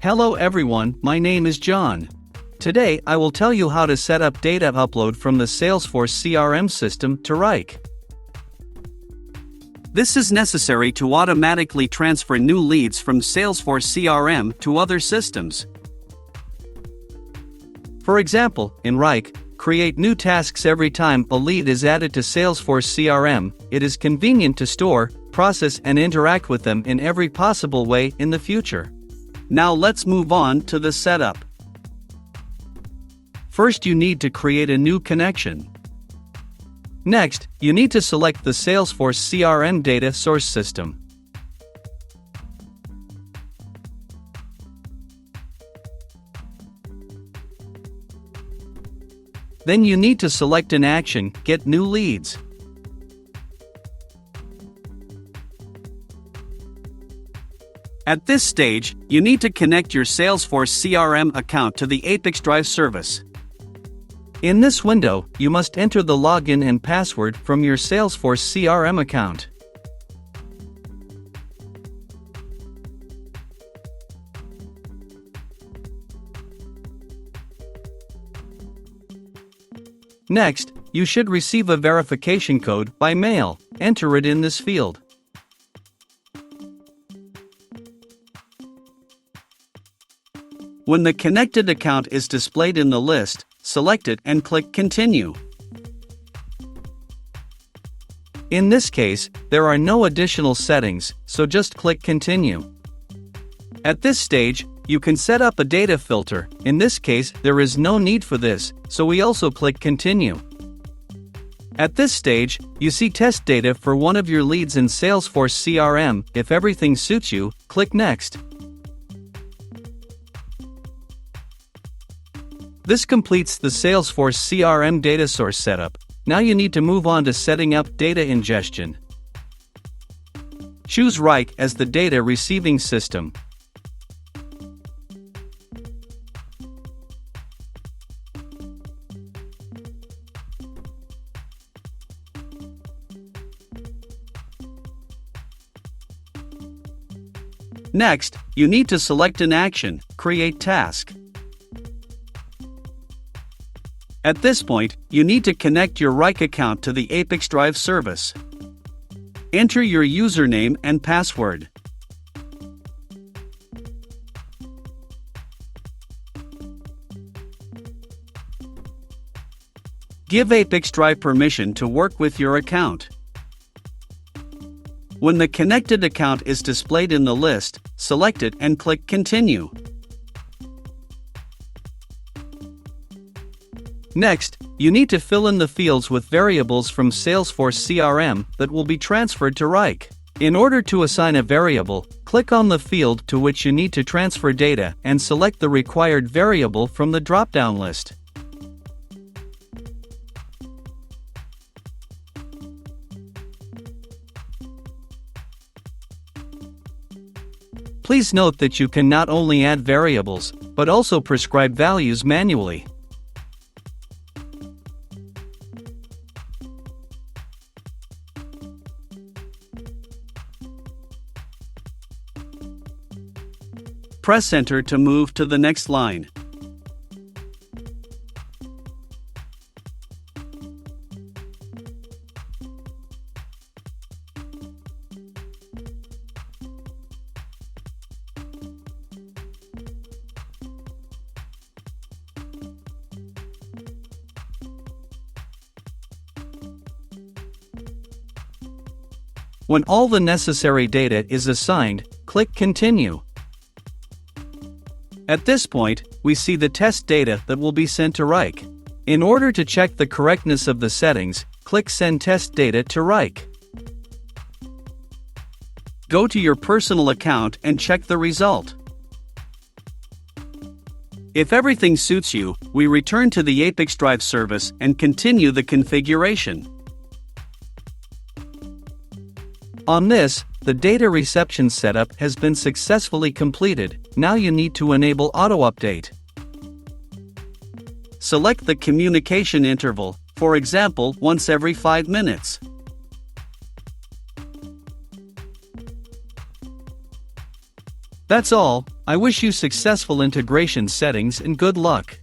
Hello everyone, my name is John. Today I will tell you how to set up data upload from the Salesforce CRM system to Wrike. This is necessary to automatically transfer new leads from Salesforce CRM to other systems. For example, in Wrike, create new tasks every time a lead is added to Salesforce CRM. It is convenient to store, process and interact with them in every possible way in the future. Now let's move on to the setup. First you need to create a new connection. Next, you need to select the Salesforce CRM data source system. Then you need to select an action, Get New Leads. At this stage, you need to connect your Salesforce CRM account to the ApiX-Drive service. In this window, you must enter the login and password from your Salesforce CRM account. Next, you should receive a verification code by mail. Enter it in this field. When the connected account is displayed in the list, select it and click Continue. In this case, there are no additional settings, so just click Continue. At this stage, you can set up a data filter. In this case, there is no need for this, so we also click Continue. At this stage, you see test data for one of your leads in Salesforce CRM. If everything suits you, click Next. This completes the Salesforce CRM data source setup. Now you need to move on to setting up data ingestion. Choose Wrike as the data receiving system. Next, you need to select an action, Create Task. At this point, you need to connect your Wrike account to the ApiX-Drive service. Enter your username and password. Give ApiX-Drive permission to work with your account. When the connected account is displayed in the list, select it and click Continue. Next, you need to fill in the fields with variables from Salesforce CRM that will be transferred to Wrike. In order to assign a variable, click on the field to which you need to transfer data and select the required variable from the drop-down list. Please note that you can not only add variables, but also prescribe values manually. Press Enter to move to the next line. When all the necessary data is assigned, click Continue. At this point, we see the test data that will be sent to Wrike. In order to check the correctness of the settings, click Send Test Data to Wrike. Go to your personal account and check the result. If everything suits you, we return to the ApiX-Drive service and continue the configuration. On this, the data reception setup has been successfully completed. Now you need to enable auto-update. Select the communication interval, for example, once every 5 minutes. That's all. I wish you successful integration settings and good luck.